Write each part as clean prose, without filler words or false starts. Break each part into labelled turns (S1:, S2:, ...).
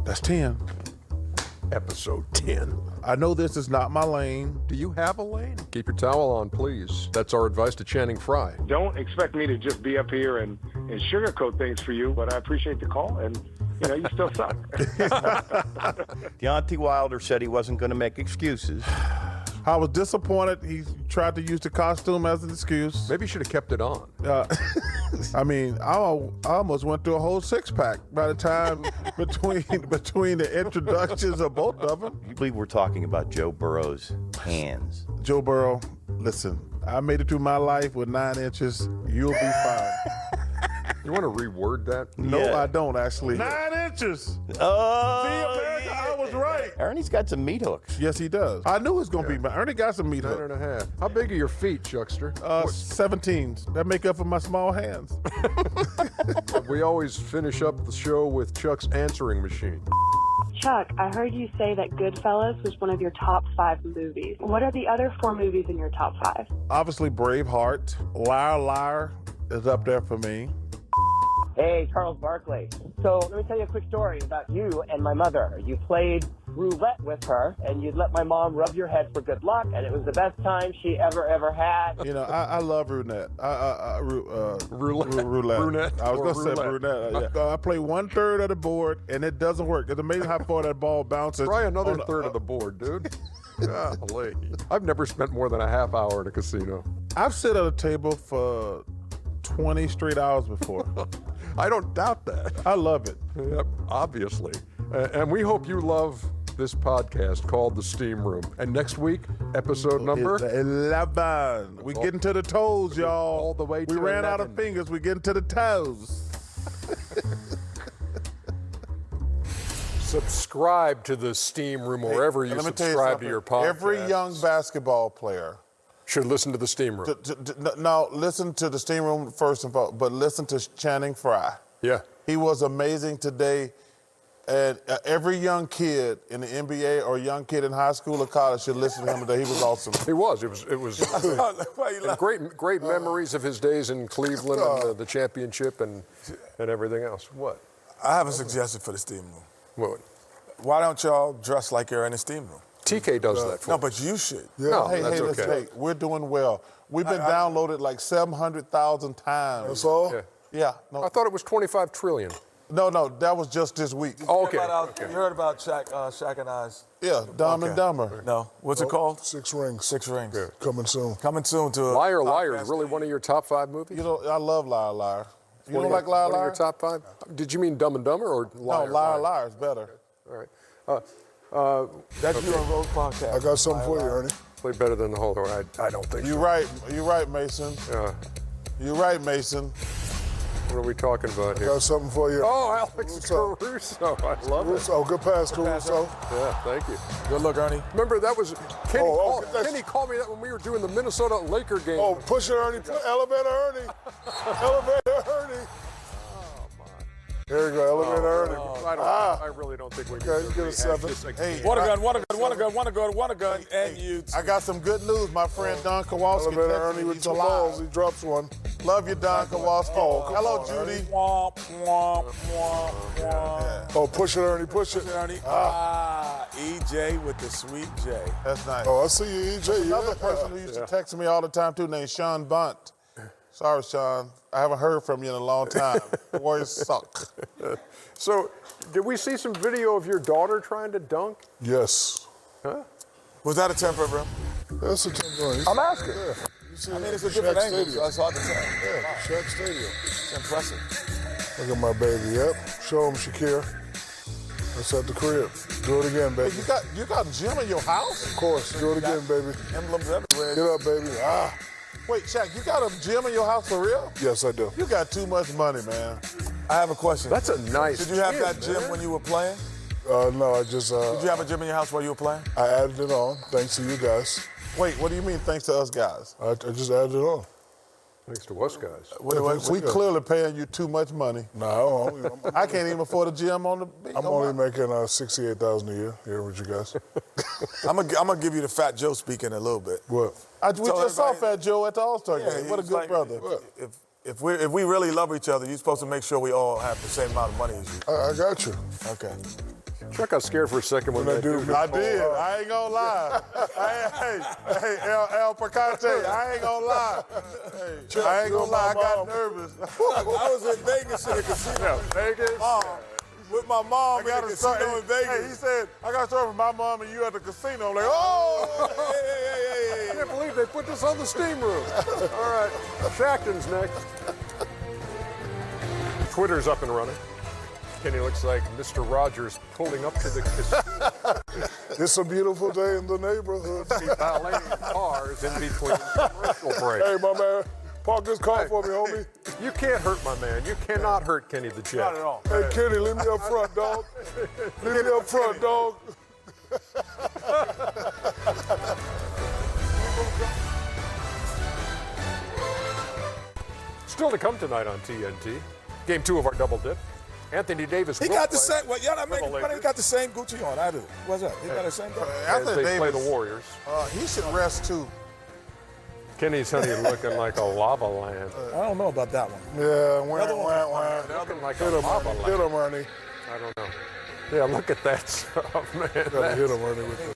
S1: That's 10.
S2: Episode 10.
S1: I know this is not my lane.
S2: Do you have a lane? Keep your towel on, please. That's our advice to Channing Frye.
S3: Don't expect me to just be up here and sugarcoat things for you, but I appreciate the call, and, you know, you still suck.
S4: Deontay Wilder said he wasn't going to make excuses.
S1: I was disappointed he tried to use the costume as an excuse.
S2: Maybe you should have kept it on.
S1: I mean, I almost went through a whole six-pack by the time between the introductions of both of them.
S4: You believe we're talking about Joe Burrow's hands?
S1: Joe Burrow, listen, I made it through my life with 9 inches. You'll be fine.
S2: You want to reword that?
S1: No,
S4: Yeah.
S1: I don't actually. 9 inches.
S4: Oh,
S1: See, America, I was right.
S4: Ernie's got some meat hooks.
S1: Yes, he does. I knew it was going to be. Ernie got some meat
S2: 9.5. How big are your feet, Chuckster?
S1: 17s. That make up for my small hands.
S2: We always finish up the show with Chuck's answering machine.
S5: Chuck, I heard you say that Goodfellas was one of your top 5 movies. What are the other 4 movies in your top 5?
S1: Obviously, Braveheart. Liar, Liar is up there for me.
S6: Hey, Charles Barkley. So let me tell you a quick story about you and my mother. You played roulette with her, and you'd let my mom rub your head for good luck, and it was the best time she ever had.
S1: You know, I love roulette.
S2: Roulette.
S1: Roulette. I was going to say
S2: roulette.
S1: brunette. Yeah. I play 1/3 of the board, and it doesn't work. It's amazing how far that ball bounces.
S2: Try another third of the board, dude. Golly. I've never spent more than a half hour in a casino.
S1: I've sat at a table for 20 straight hours before.
S2: I don't doubt that.
S1: I love it.
S2: Yep, obviously. And we hope you love this podcast called The Steam Room. And next week, episode number?
S1: 11. We getting to the toes, y'all.
S2: All the way to
S1: We ran out
S2: 11.
S1: of fingers. We getting to the toes.
S2: Subscribe to The Steam Room wherever you
S1: Let me tell you
S2: subscribe to
S1: something.
S2: your podcast.
S1: Every young basketball player
S2: should listen to The Steam Room.
S1: no, listen to the Steam Room first and foremost, but listen to Channing Frye.
S2: Yeah.
S1: He was amazing today. And every young kid in the NBA or young kid in high school or college should listen to him today. He was awesome.
S2: He was. It was and great memories of his days in Cleveland and the championship and everything else. What?
S7: I have a suggestion for the steam room.
S2: What?
S7: Why don't y'all dress like you're in the steam room?
S2: TK does that for
S7: No,
S2: me.
S7: but you should.
S2: No,
S1: hey,
S2: that's
S1: listen,
S2: okay.
S1: hey, we're doing well. We've been downloaded like 700,000 times.
S7: That's all?
S2: Yeah.
S1: Yeah. No,
S2: I thought it was 25 trillion.
S1: no, that was just this week.
S2: Oh, okay.
S7: You heard about Shaq and I's?
S1: Yeah, Dumb and
S7: Okay.
S1: Dumber.
S7: No. What's it called?
S8: 6 Rings.
S7: 6 Rings.
S2: Yeah.
S8: Coming soon.
S7: Coming soon to
S2: Liar Liar is really one of your top 5 movies?
S1: You know, I love Liar Liar. You
S2: One
S1: don't
S2: of
S1: like
S2: your-
S1: Liar
S2: one of
S1: Liar?
S2: your top 5? Did you mean Dumb and Dumber or Liar
S1: No, Liar Liar is better.
S2: All right.
S7: That's you on Rose Podcast.
S8: I got something for you, Ernie.
S2: Play better than the whole. I don't think
S1: You're
S2: so.
S1: right. You're right, Mason. You're right, Mason.
S2: What are we talking about here?
S8: Got something for you.
S2: Oh, Alex
S8: Caruso.
S2: Caruso. I love it.
S8: Caruso, good pass, Caruso.
S2: Yeah, thank you.
S7: Good look, Ernie.
S2: Remember, that was Kenny,
S8: Oh, okay, that's-
S2: Kenny called me that when we were doing the Minnesota Laker game.
S8: Oh, push it, Ernie. Elevator, Ernie. Elevator, Ernie. There you go, elevator, Ernie.
S2: I really don't think we
S8: Okay,
S2: can
S8: you get a 7.
S1: Hey,
S7: What a gun, and you.
S1: I got some good news. My friend Don Kowalski.
S8: Elevator,
S1: texted
S8: Ernie
S1: me.
S8: with
S1: He's
S8: 2
S1: alive.
S8: balls. He drops one.
S1: Love you, Don Kowalski. Hello,
S8: on,
S1: Judy.
S7: Womp, womp, womp, womp.
S8: Oh, push it, Ernie, push it.
S7: Ernie. EJ with the sweet J.
S1: That's nice.
S8: Oh, I see you, EJ.
S1: Another
S8: Yeah.
S1: person who used to text me all the time, too, named Sean Bunt. Sorry, Sean. I haven't heard from you in a long time. Warriors suck.
S2: So, did we see some video of your daughter trying to dunk?
S8: Yes.
S7: Was that a temper, bro?
S8: That's a temporary.
S7: I'm asking.
S8: Yeah. You see
S7: I mean, it's a
S8: Shaq
S7: different angle,
S8: Stadium.
S7: so that's hard to tell.
S8: Yeah, Shaq Stadium.
S7: It's impressive.
S8: Look at my baby. Yep. Show him, Shakir. That's at the crib. Do it again, baby.
S1: You got a gym in your house?
S8: Of course. Do it again, baby.
S7: Emblems everywhere.
S8: Get up, baby.
S1: Wait, Shaq, you got a gym in your house for real?
S8: Yes, I do.
S1: You got too much money, man.
S7: I have a question.
S2: That's a nice
S7: Did you have that
S2: gym,
S7: gym
S2: man.
S7: when you were playing?
S8: No, I just.
S7: Did you have a gym in your house while you were playing?
S8: I added it on, thanks to you guys.
S1: Wait, what do you mean thanks to us guys?
S8: I just added it on.
S2: Thanks to us guys.
S1: We clearly paying you too much money.
S8: No,
S1: I can't even afford a gym on the beach.
S8: I'm only making $68,000 a year here with you guys.
S7: I'm gonna give you the Fat Joe speaking a little bit.
S8: What?
S1: We
S7: Tell
S1: just saw
S7: everybody-
S1: Fat Joe at the All-Star
S7: Yeah,
S1: game. What a
S7: he's
S1: good
S7: like-
S1: brother.
S7: If we really love each other, you're supposed to make sure we all have the same amount of money as you.
S8: I got you.
S7: Okay.
S2: Chuck got scared for a second when that dude.
S1: I did. I ain't gonna lie. Hey, El Picante, I ain't gonna lie. Hey, I ain't gonna lie. I got nervous.
S7: I was in Vegas in the casino.
S1: Vegas.
S7: With my mom in the casino in Vegas.
S1: Hey, he said, I got a story from my mom and you at the casino. I'm like, oh!
S2: I can't believe they put this on the steam room. All right, Shaqton's next. Twitter's up and running. Kenny looks like Mr. Rogers pulling up to the casino.
S8: It's a beautiful day in the neighborhood.
S2: See valet cars in between commercial breaks.
S8: Hey, my man, park this car for me, homie.
S2: You can't hurt my man. You cannot hurt Kenny the Jet.
S1: Not at all.
S8: Hey, Kenny, leave me up front, dog. Leave me up front, dog.
S2: Still to come tonight on TNT. Game 2 of our double dip. Anthony Davis.
S7: He
S2: will
S7: got the
S2: play
S7: same. Well, y'all not making fun. He got the same Gucci on. I do. What's up? He got the same.
S2: as they play the Warriors.
S1: He should rest too.
S2: Kenny's honey looking like a lava land.
S7: I don't know about that one.
S8: Yeah,
S2: Looking like a lava land.
S8: Hit him, Ernie.
S2: I don't know. Yeah, look at that stuff, man.
S8: Gotta hit him, Ernie, with it.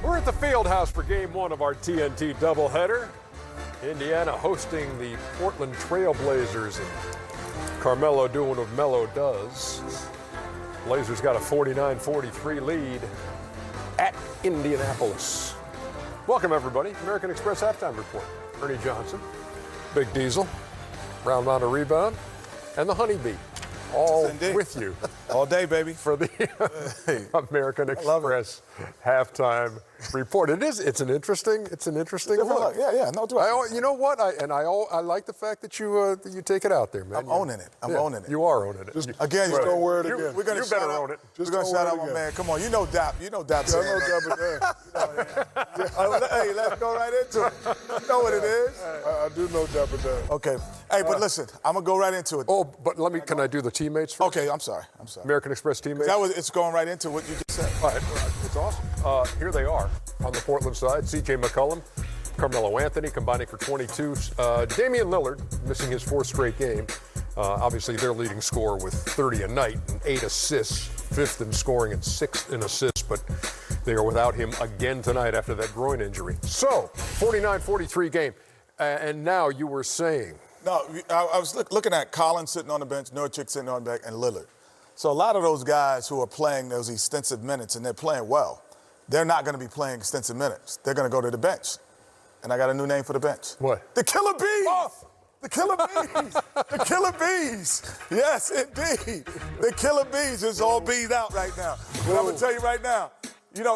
S2: We're at the Fieldhouse for Game 1 of our TNT doubleheader. Indiana hosting the Portland Trail Blazers. And Carmelo doing what Melo does. Blazers got a 49-43 lead at Indianapolis. Welcome, everybody. American Express Halftime Report. Ernie Johnson, Big Diesel, Round Mountain Rebound, and the Honeybee. All with you.
S7: All day, baby.
S2: For the American Express Halftime Report. It's an interesting look.
S7: Yeah, no doubt.
S2: You know what? I like the fact that you take it out there, man.
S7: I'm owning it. I'm owning it.
S2: You are owning it.
S7: Again,
S8: Just don't wear it again.
S7: We're gonna
S2: You better own it.
S7: We're gonna shout out my man. Come on, you know Dap. You know Dap.
S8: I know Dapper Dan.
S7: Hey, let's go right into it. You know what it is.
S8: I do know Dapper Dan.
S7: Okay. Hey, but listen, I'm gonna go right into it.
S2: Oh, but can I do the teammates first?
S7: Okay, I'm sorry.
S2: American Express teammates.
S7: It's going right into what you just said.
S2: All right, it's awesome. Here they are on the Portland side. C.J. McCollum, Carmelo Anthony combining for 22. Damian Lillard missing his 4th straight game. Obviously, their leading scorer with 30 a night and 8 assists, 5th in scoring and 6th in assists. But they are without him again tonight after that groin injury. So, 49-43 game. And now you were saying.
S7: No, I was looking at Collins sitting on the bench, Nurkic sitting on the back, and Lillard. So a lot of those guys who are playing those extensive minutes, and they're playing well, they're not going to be playing extensive minutes. They're going to go to the bench. And I got a new name for the bench.
S2: What?
S7: The Killer Bees! Oh. The Killer Bees! The Killer Bees! Yes, indeed. The Killer Bees is all beat out right now. But I'm going to tell you right now,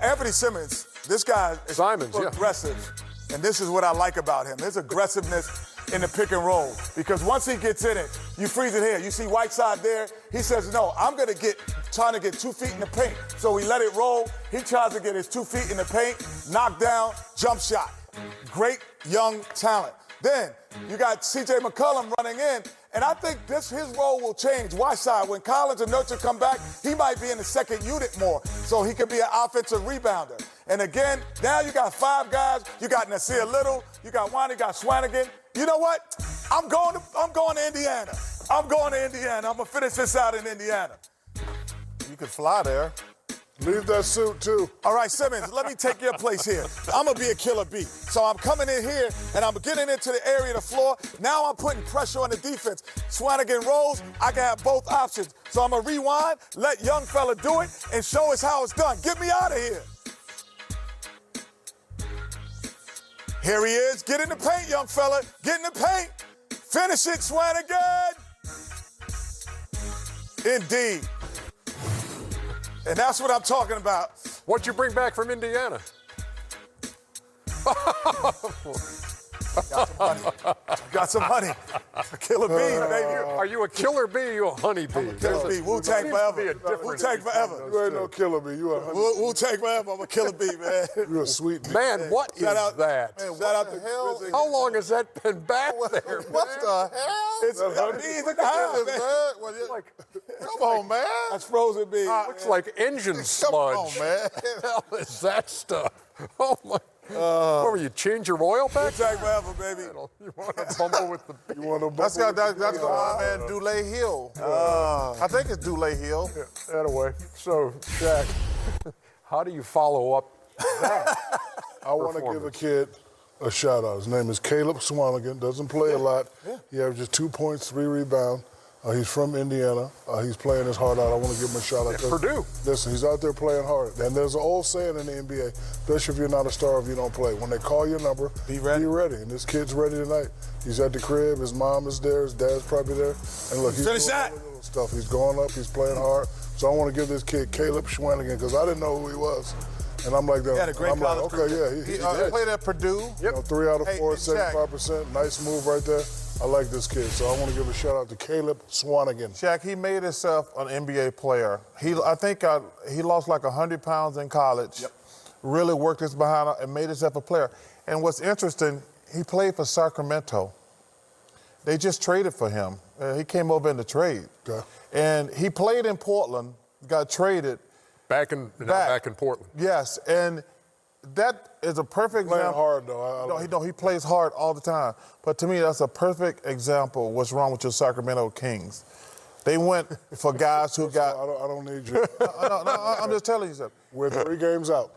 S7: Anthony Simmons, this guy is aggressive. Yeah. And this is what I like about him. There's aggressiveness in the pick and roll. Because once he gets in it, you freeze it here. You see Whiteside there. He says, no, I'm going to trying to get 2 feet in the paint. So we let it roll. He tries to get his 2 feet in the paint, knock down, jump shot. Great young talent. Then you got C.J. McCollum running in, and I think his role will change. Whiteside, when Collins and Nurkic come back, he might be in the second unit more, so he could be an offensive rebounder. And again, now you got 5 guys. You got Nasir Little, you got Wani, you got Swanigan. You know what? I'm going to Indiana. I'm going to Indiana. I'm going to finish this out in Indiana.
S1: You could fly there.
S8: Leave that suit, too.
S7: All right, Simmons, let me take your place here. I'm going to be a killer bee. So I'm coming in here, and I'm getting into the area of the floor. Now I'm putting pressure on the defense. Swanigan rolls, I can have both options. So I'm going to rewind, let young fella do it, and show us how it's done. Get me out of here. Here he is. Get in the paint, young fella. Get in the paint. Finish it, Swanigan. Indeed. And that's what I'm talking about.
S2: What'd you bring back from Indiana?
S7: Got some honey. A killer bee, baby.
S2: Are you a killer bee or you a honey bee?
S7: Killer bee. Wu-Tang forever. Wu-Tang forever.
S8: You ain't no killer bee. You a honey bee.
S7: Wu-Tang forever. I'm a killer bee, man.
S8: You a sweet bee.
S2: Man, what is that?
S7: Man, shout out to hell.
S2: How long has that been back there?
S1: What the hell?
S7: It's bees in the house, man.
S1: Come on, man.
S7: That's frozen bees.
S2: Looks like engine sludge.
S1: Come on, man.
S2: What the hell is that stuff? Oh, my. where you change your oil pack?
S7: Tag forever, baby.
S2: You want to bumble with the beat.
S7: You want to
S1: That's the man, Dule Hill. I think it's Dule Hill.
S2: Anyway, so, Shaq, how do you follow up that?
S8: I want to give a kid a shout out. His name is Caleb Swanigan. Doesn't play a lot. He averages 2 points, 3 rebounds. He's from Indiana. He's playing his heart out. I want to give him a shout out.
S2: Purdue.
S8: Listen, he's out there playing hard. And there's an old saying in the NBA, especially if you're not a star, if you don't play. When they call your number,
S1: be ready.
S8: Be ready. And this kid's ready tonight. He's at the crib. His mom is there. His dad's probably there. And look, he's doing all the little stuff. He's going up. He's playing hard. So I want to give this kid Caleb Swanigan because I didn't know who he was. And I'm like,
S1: He had a great
S8: I'm like,
S1: college
S8: okay,
S1: career.
S8: yeah.
S1: He played at Purdue.
S8: You know, 3 out of 4,
S1: Shaq.
S8: 75%. Nice move right there. I like this kid, so I want to give a shout out to Caleb Swanigan.
S1: Shaq, he made himself an NBA player. I think he lost like 100 pounds in college. Yep. Really worked his behind and made himself a player. And what's interesting, he played for Sacramento. They just traded for him. He came over in the trade.
S8: Okay.
S1: And he played in Portland, got traded.
S2: Back in Portland.
S1: Yes, and that is a perfect
S8: Playing
S1: example.
S8: hard, though.
S1: He plays hard all the time. But to me, that's a perfect example of what's wrong with your Sacramento Kings. They went for guys who got...
S8: I don't need you.
S1: No, I'm just telling you something.
S8: We're 3 games out.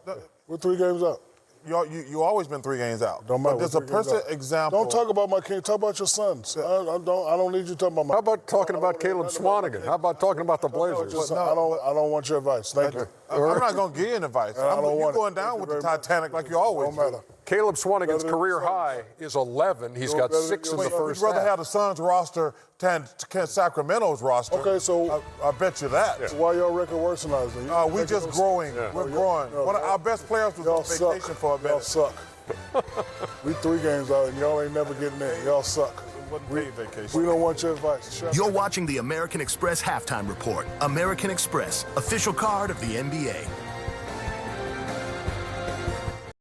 S8: We're 3 games out.
S1: You always been 3 games out.
S8: Don't matter.
S1: But there's a perfect example.
S8: Don't talk about my king. Talk about your sons. I don't need you talking about my.
S2: How about talking about Caleb Swanigan? How about talking about the Blazers?
S8: I don't want your advice. Thank you.
S1: I'm not going to give you an advice. You're going down with the Titanic like you always
S8: do. Don't matter.
S2: Caleb Swanigan's career high is 11. He's got 6 in the first
S1: You'd rather
S2: half.
S1: have the Suns roster than Sacramento's roster.
S8: Okay, so
S1: I bet you that.
S8: So why your record worse than ours?
S1: We just growing. Yeah. We're growing. One of our best players was on vacation for a minute.
S8: Y'all suck. We 3 games out and y'all ain't never getting in. Y'all suck. We don't want your advice.
S9: You're watching the American Express Halftime Report. American Express, official card of the NBA.